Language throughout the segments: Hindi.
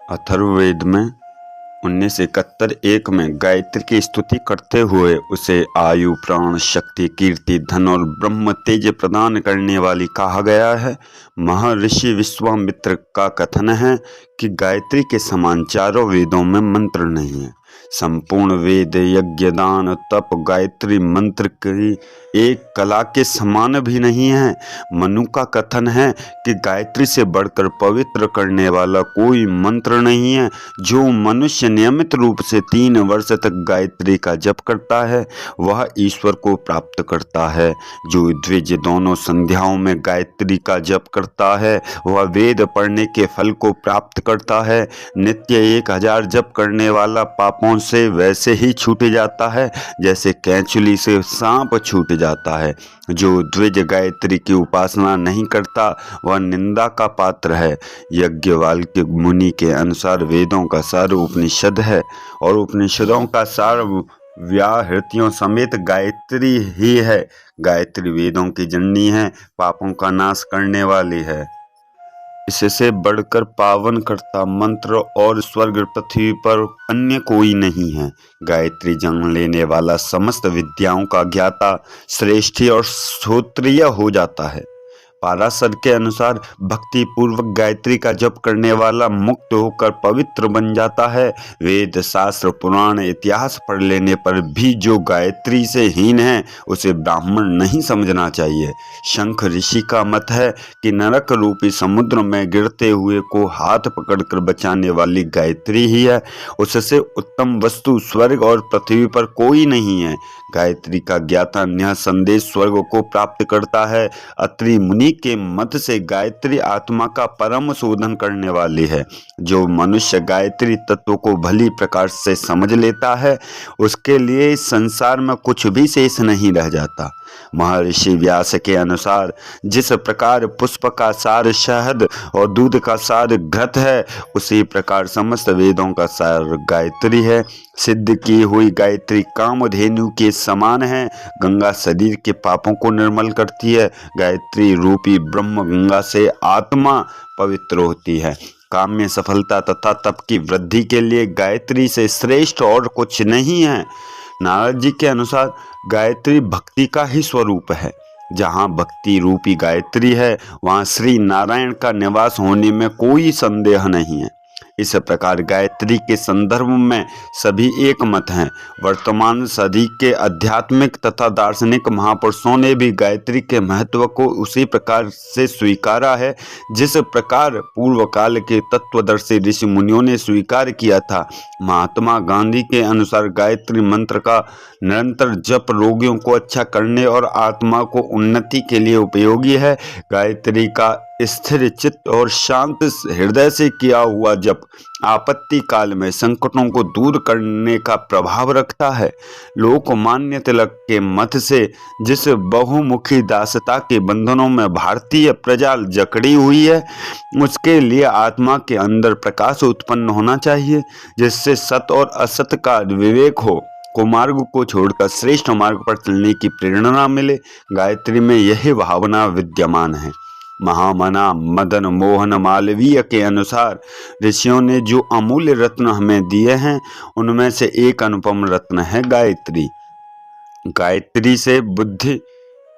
अथर्ववेद में 1971 में गायत्री की स्तुति करते हुए उसे आयु, प्राण, शक्ति, कीर्ति, धन और ब्रह्म तेज प्रदान करने वाली कहा गया है। महर्षि विश्वामित्र का कथन है कि गायत्री के समान चारों वेदों में मंत्र नहीं है। संपूर्ण वेद, यज्ञ, दान, तप गायत्री मंत्र की एक कला के समान भी नहीं है। मनु का कथन है कि गायत्री से बढ़कर पवित्र करने वाला कोई मंत्र नहीं है। जो मनुष्य नियमित रूप से 3 वर्ष तक गायत्री का जप करता है वह ईश्वर को प्राप्त करता है। जो द्विज दोनों संध्याओं में गायत्री का जप करता है वह वेद पढ़ने के फल को प्राप्त करता है। नित्य 1000 जप करने वाला पापों से वैसे ही छूट जाता है जैसे कैंचुली से सांप छूट जाता है। जो द्विज गायत्री की उपासना नहीं करता वह निंदा का पात्र है। याज्ञवल्क्य मुनि के अनुसार वेदों का सार उपनिषद है और उपनिषदों का सार व्याहृतियों समेत गायत्री ही है। गायत्री वेदों की जननी है, पापों का नाश करने वाली है। इससे बढ़कर पावन करता मंत्र और स्वर्ग पृथ्वी पर अन्य कोई नहीं है। गायत्री जन्म लेने वाला समस्त विद्याओं का ज्ञाता, श्रेष्ठी और श्रोत्रिय हो जाता है। पाराशर के अनुसार भक्ति पूर्वक गायत्री का जप करने वाला मुक्त होकर पवित्र बन जाता है। वेद, शास्त्र, पुराण, इतिहास पढ़ लेने पर भी जो गायत्री से हीन है उसे ब्राह्मण नहीं समझना चाहिए। शंख ऋषि का मत है कि नरक रूपी समुद्र में गिरते हुए को हाथ पकड़कर बचाने वाली गायत्री ही है। उससे उत्तम वस्तु स्वर्ग और पृथ्वी पर कोई नहीं है। गायत्री का ज्ञाता निःसंदेह स्वर्ग को प्राप्त करता है। अत्रि मुनि के मत से गायत्री आत्मा का परम शोधन करने वाली है। जो मनुष्य गायत्री तत्व को भली प्रकार से समझ लेता है उसके लिए इस संसार में कुछ भी शेष नहीं रह जाता। महर्षि व्यास के अनुसार जिस प्रकार पुष्प का सार शहद और दूध का सार घृत है उसी प्रकार समस्त वेदों का सार गायत्री है। सिद्ध की हुई गायत्री कामधेनु के समान है। गंगा शरीर के पापों को निर्मल करती है। गायत्री रूपी ब्रह्म गंगा से आत्मा पवित्र होती है। काम में सफलता तथा तप की वृद्धि के लिए गायत्री से श्रेष्ठ और कुछ नहीं है। नारद जी के अनुसार गायत्री भक्ति का ही स्वरूप है। जहाँ भक्ति रूपी गायत्री है वहाँ श्री नारायण का निवास होने में कोई संदेह नहीं है। इस प्रकार गायत्री के संदर्भ में सभी एक मत हैं। वर्तमान सदी के आध्यात्मिक तथा दार्शनिक महापुरुषों ने भी गायत्री के महत्व को उसी प्रकार से स्वीकारा है जिस प्रकार पूर्व काल के तत्वदर्शी ऋषि मुनियों ने स्वीकार किया था। महात्मा गांधी के अनुसार गायत्री मंत्र का निरंतर जप रोगियों को अच्छा करने और आत्मा को उन्नति के लिए उपयोगी है। गायत्री का स्थिर चित्त और शांत हृदय से किया हुआ जप आपत्ति काल में संकटों को दूर करने का प्रभाव रखता है। लोकमान्य तिलक के मत से जिस बहुमुखी दासता के बंधनों में भारतीय प्रजा जकड़ी हुई है उसके लिए आत्मा के अंदर प्रकाश उत्पन्न होना चाहिए जिससे सत और असत का विवेक हो। कुमार्ग को छोड़कर श्रेष्ठ मार्ग पर चलने की प्रेरणा मिले। गायत्री में यही भावना विद्यमान है। महामना मदन मोहन मालवीय के अनुसार ऋषियों ने जो अमूल्य रत्न हमें दिए हैं उनमें से एक अनुपम रत्न है गायत्री। गायत्री से बुद्धि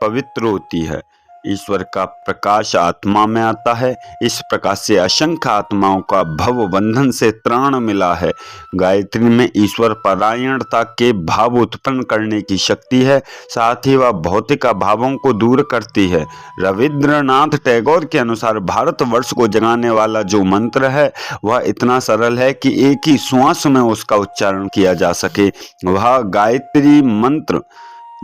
पवित्र होती है। ईश्वर का प्रकाश आत्मा में आता है। इस प्रकाश से असंख्य आत्माओं का भव बंधन से त्राण मिला है। गायत्री में ईश्वर परायणता के भाव उत्पन्न करने की शक्ति है। साथ ही वह भौतिक भावों को दूर करती है। रविंद्रनाथ टैगोर के अनुसार भारतवर्ष को जगाने वाला जो मंत्र है वह इतना सरल है कि एक ही श्वास में उसका उच्चारण किया जा सके, वह गायत्री मंत्र।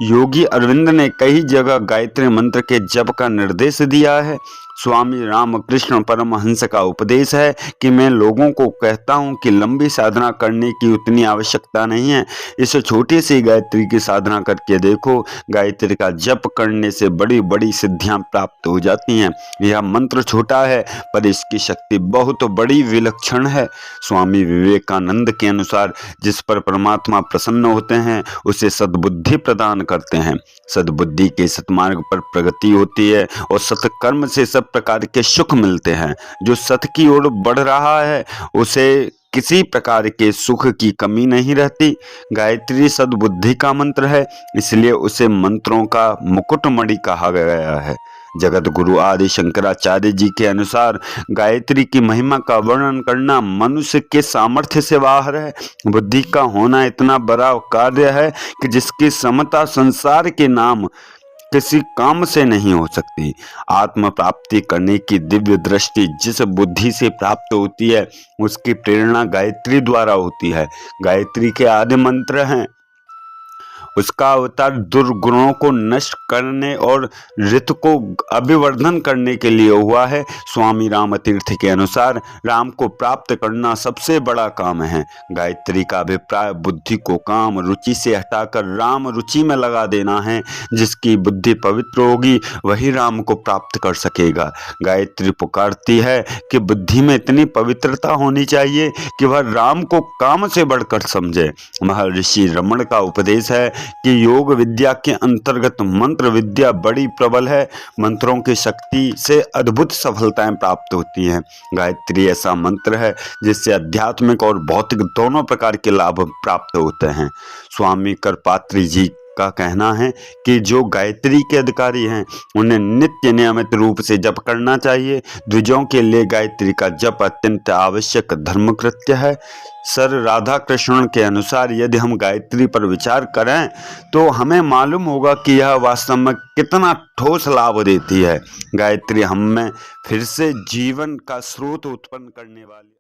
योगी अरविंद ने कई जगह गायत्री मंत्र के जप का निर्देश दिया है। स्वामी रामकृष्ण परमहंस का उपदेश है कि मैं लोगों को कहता हूं कि लंबी साधना करने की उतनी आवश्यकता नहीं है। इस छोटी सी गायत्री की साधना करके देखो। गायत्री का जप करने से बड़ी बड़ी सिद्धियां प्राप्त हो जाती हैं। यह मंत्र छोटा है पर इसकी शक्ति बहुत बड़ी विलक्षण है। स्वामी विवेकानंद के अनुसार जिस पर परमात्मा प्रसन्न होते हैं उसे सद्बुद्धि प्रदान करते हैं। सद्बुद्धि के सत्मार्ग पर प्रगति होती है और सत्कर्म से सब प्रकार के सुख मिलते हैं। जो सत की ओर बढ़ रहा है उसे किसी प्रकार के सुख की कमी नहीं रहती। गायत्री सद्बुद्धि का मंत्र है, इसलिए उसे मंत्रों का मुकुटमणि कहा गया है। जगत गुरु आदि शंकराचार्य जी के अनुसार गायत्री की महिमा का वर्णन करना मनुष्य के सामर्थ्य से बाहर है। बुद्धि का होना इतना बड़ा कार्य है कि जिसकी समता संसार के नाम किसी काम से नहीं हो सकती। आत्म प्राप्ति करने की दिव्य दृष्टि जिस बुद्धि से प्राप्त होती है उसकी प्रेरणा गायत्री द्वारा होती है। गायत्री के आदि मंत्र हैं, उसका अवतार दुर्गुणों को नष्ट करने और ऋत को अभिवर्धन करने के लिए हुआ है। स्वामी राम तीर्थ के अनुसार राम को प्राप्त करना सबसे बड़ा काम है। गायत्री का अभिप्राय बुद्धि को काम रुचि से हटाकर राम रुचि में लगा देना है। जिसकी बुद्धि पवित्र होगी वही राम को प्राप्त कर सकेगा। गायत्री पुकारती है कि बुद्धि में इतनी पवित्रता होनी चाहिए कि वह राम को काम से बढ़कर समझे। महर्षि रमण का उपदेश है कि योग विद्या के अंतर्गत मंत्र विद्या बड़ी प्रबल है। मंत्रों की शक्ति से अद्भुत सफलताएं प्राप्त होती हैं। गायत्री ऐसा मंत्र है जिससे आध्यात्मिक और भौतिक दोनों प्रकार के लाभ प्राप्त होते हैं। स्वामी करपात्री जी का कहना है कि जो गायत्री के अधिकारी हैं उन्हें नित्य नियमित रूप से जप करना चाहिए। द्विजों के लिए गायत्री का जप अत्यंत आवश्यक धर्म कृत्य है। सर राधा कृष्णन के अनुसार यदि हम गायत्री पर विचार करें तो हमें मालूम होगा कि यह वास्तव में कितना ठोस लाभ देती है। गायत्री हम में फिर से जीवन का स्रोत उत्पन्न करने वाली